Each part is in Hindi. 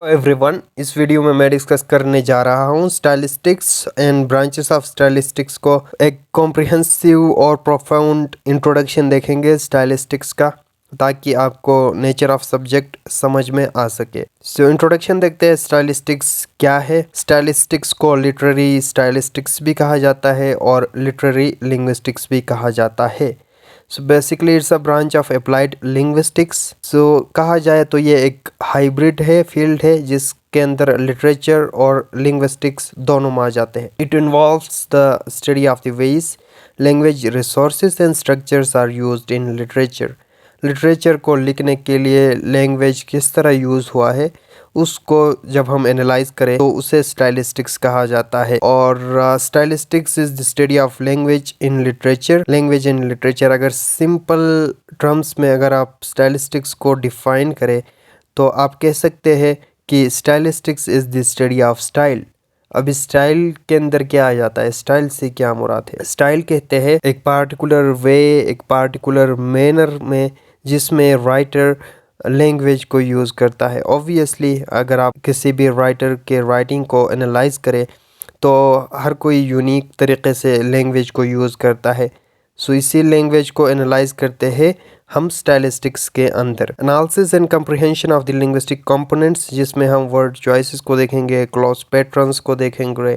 एवरीवन, इस वीडियो में मैं डिस्कस करने जा रहा हूँ stylistics and branches of stylistics को। एक कॉम्प्रिहेंसिव और प्रोफाउंड इंट्रोडक्शन देखेंगे स्टाइलिस्टिक्स का, ताकि आपको नेचर ऑफ सब्जेक्ट समझ में आ सके। सो इंट्रोडक्शन देखते हैं। स्टाइलिस्टिक्स क्या है? स्टाइलिस्टिक्स को लिटरेरी स्टाइलिस्टिक्स भी कहा जाता है और लिटरेरी लिंग्विस्टिक्स भी कहा जाता है। So basically it's a branch of applied linguistics. So कहा जाए तो ये एक हाइब्रिड है, फील्ड है, जिसके अंदर लिटरेचर और लिंग्विस्टिक्स दोनों में आ जाते हैं। It involves the study of the ways language resources and structures are used in literature. Literature को लिखने के लिए लैंग्वेज किस तरह यूज़ हुआ है, उसको जब हम एनालाइज करें तो उसे स्टाइलिस्टिक्स कहा जाता है। और stylistics is the study of language in literature. Language in literature, अगर सिंपल टर्म्स में अगर आप स्टाइलिस्टिक्स को डिफाइन करें तो आप कह सकते हैं कि stylistics is the study of style. अब स्टाइल के अंदर क्या आ जाता है? स्टाइल से क्या मुराद है? स्टाइल कहते हैं एक पार्टिकुलर वे, एक पार्टिकुलर मैनर में जिसमें राइटर लैंग्वेज को यूज़ करता है। ऑब्वियसली अगर आप किसी भी राइटर के राइटिंग को एनालाइज करें तो हर कोई यूनिक तरीके से लैंग्वेज को यूज़ करता है। सो इसी लैंग्वेज को एनालाइज करते हैं हम स्टाइलिस्टिक्स के अंदर। Analysis and comprehension of the linguistic components, जिसमें हम वर्ड चॉइसेस को देखेंगे, क्लॉज पैटर्न्स को देखेंगे,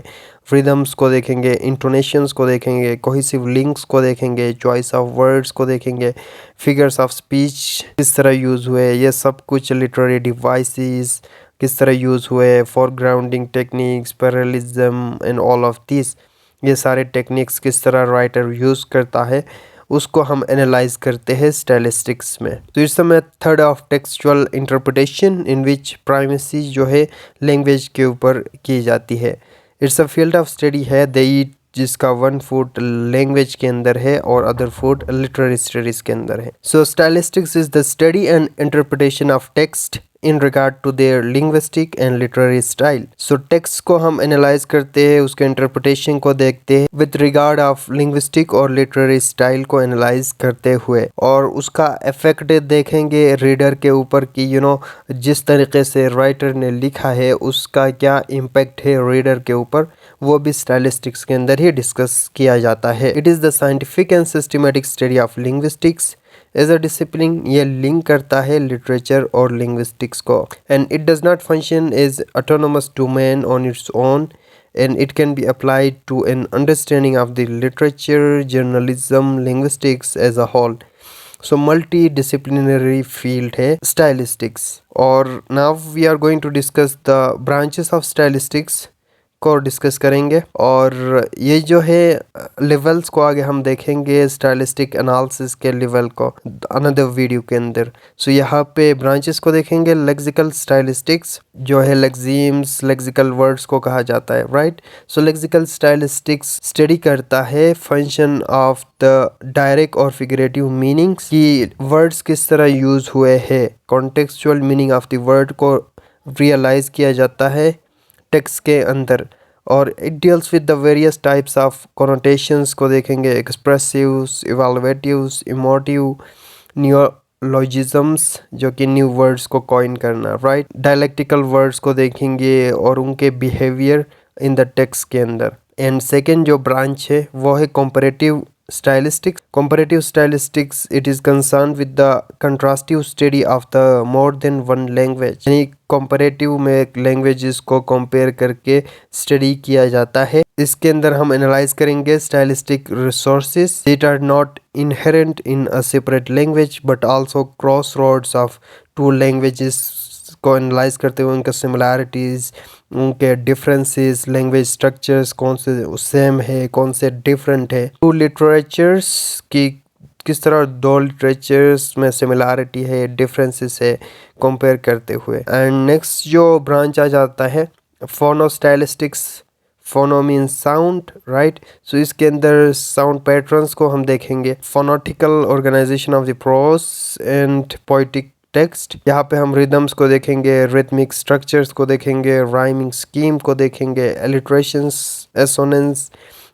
रिदम्स को देखेंगे, इंटोनेशंस को देखेंगे, कोहेसिव लिंक्स को देखेंगे, चॉइस ऑफ वर्ड्स को देखेंगे, फिगर्स ऑफ स्पीच किस तरह यूज़ हुए, ये सब कुछ लिटरेरी डिवाइसेस किस तरह यूज़ हुए, foregrounding techniques, parallelism and all of this, ये सारे टेक्निक्स किस तरह राइटर यूज़ करता है, उसको हम एनालाइज करते हैं स्टाइलिस्टिक्स में। तो इस समय method of textual interpretation in which primacy जो है लैंग्वेज के ऊपर की जाती है। It's a field of study है द जिसका वन फुट लैंग्वेज के अंदर है और अदर फुट लिटरेरी स्टडीज के अंदर है। So stylistics is the study and interpretation of text in regard to their linguistic and literary style. So text को हम एनालाइज करते हैं, उसके इंटरप्रिटेशन को देखते हैं विद रिगार्ड ऑफ लिंग्विस्टिक और लिटरेरी स्टाइल को एनालाइज करते हुए, और उसका इफेक्ट देखेंगे रीडर के ऊपर कि जिस तरीके से राइटर ने लिखा है उसका क्या इम्पैक्ट है रीडर के ऊपर, वो भी स्टाइलिस्टिक्स के अंदर ही डिस्कस किया जाता है। It is the scientific and systematic study of linguistics as a discipline. ये लिंक करता है लिटरेचर और लिंग्विस्टिक्स को, and it does not function as autonomous domain on its own, and it can be applied to an understanding of the literature, journalism, linguistics as a whole. So multidisciplinary field है stylistics। और now we are going to discuss the branches of stylistics को डिस्कस करेंगे, और ये जो है लेवल्स को आगे हम देखेंगे स्टाइलिस्टिक एनालिसिस के लेवल को अनदर वीडियो के अंदर। सो यहाँ पे ब्रांचेस को देखेंगे। लेक्सिकल स्टाइलिस्टिक्स जो है लेक्सिम्स, लेक्सिकल वर्ड्स को कहा जाता है, right. So lexical stylistics study करता है फंक्शन ऑफ द डायरेक्ट और फिगरेटिव मीनिंग्स, कि वर्ड्स किस तरह यूज हुए हैं, contextual meaning of the word को रियलाइज किया जाता है टेक्स्ट के अंदर। और it deals with the various types of connotations को देखेंगे, एक्सप्रेसिव्स, इवैल्यूएटिव्स, इमोटिव, नियोलॉजिज्म्स जो कि न्यू वर्ड्स को कॉइन करना, राइट। डायलेक्टिकल वर्ड्स को देखेंगे और उनके बिहेवियर इन द टेक्स्ट के अंदर। एंड सेकेंड जो ब्रांच है वो है comparative stylistics. Comparative stylistics, it is concerned with the contrastive study of the more than one language, यानी comparative में languages को compare करके study किया जाता है। इसके अंदर हम analyze करेंगे stylistic resources that are not inherent in a separate language but also crossroads of two languages को एनालाइज करते हुए उनका सिमिलैरिटीज़, उनके डिफरेंसेस, लैंग्वेज स्ट्रक्चर्स कौन से सेम है, कौन से डिफरेंट है, टू लिटरेचर्स की किस तरह दो लिटरेचर्स में सिमिलैरिटी है, डिफरेंसेस है कंपेयर करते हुए। एंड नेक्स्ट जो ब्रांच आ जाता है फोनोस्टाइलिस्टिक्स। फोनो मीन्स साउंड, राइट। सो इसके अंदर साउंड पैटर्न्स को हम देखेंगे, phonetical organisation of the prose and poetic text. यहाँ पे हम रिदम्स को देखेंगे, रिथमिक स्ट्रक्चर्स को देखेंगे, राइमिंग स्कीम को देखेंगे, एलिट्रेशंस, एसोनेंस,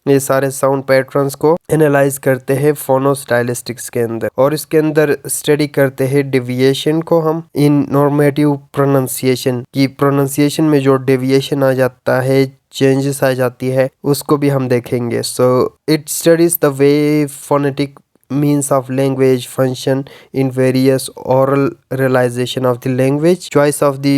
ये सारे साउंड पैटर्न्स को एनालाइज करते हैं फोनोस्टाइलिस्टिक्स के अंदर, और इसके अंदर स्टडी करते हैं डेविएशन को हम इन नॉर्मेटिव प्रोनाउंसिएशन की। प्रोनाउंसिएशन में जो डेविएशन आ जाता है, चेंजेस आ जाती है, उसको भी हम देखेंगे। So it studies the way phonetic means of language function in various oral realization of the language, choice of the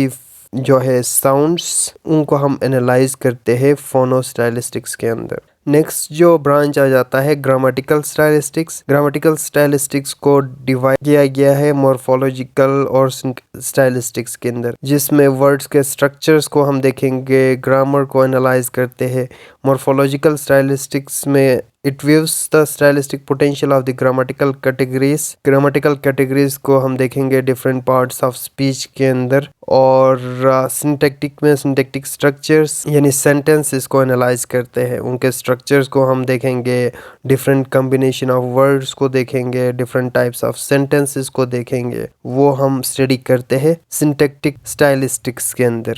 जो है साउंड्स, उनको हम एनालाइज करते हैं फोनोस्टाइलिस्टिक्स के अंदर। नेक्स्ट जो ब्रांच आ जाता है ग्रामेटिकल स्टाइलिस्टिक्स। ग्रामेटिकल स्टाइलिस्टिक्स को डिवाइड किया गया है मॉर्फोलॉजिकल और स्टाइलिस्टिक्स के अंदर, जिसमें वर्ड्स के स्ट्रक्चर्स को हम देखेंगे, ग्रामर को एनालाइज करते हैं। मॉर्फोलॉजिकल स्टाइलिस्टिक्स में it views the stylistic potential of the grammatical categories. Grammatical categories को हम देखेंगे डिफरेंट पार्ट्स ऑफ स्पीच के अंदर। और सिंटैक्टिक में सिंटैक्टिक स्ट्रक्चर्स यानी सेंटेंसेस को एनालाइज करते हैं, उनके स्ट्रक्चर्स को हम देखेंगे, डिफरेंट कॉम्बिनेशन ऑफ वर्ड्स को देखेंगे, डिफरेंट टाइप्स ऑफ सेंटेंसेस को देखेंगे, वो हम स्टडी करते हैं सिंटैक्टिक स्टाइलिस्टिक्स के अंदर।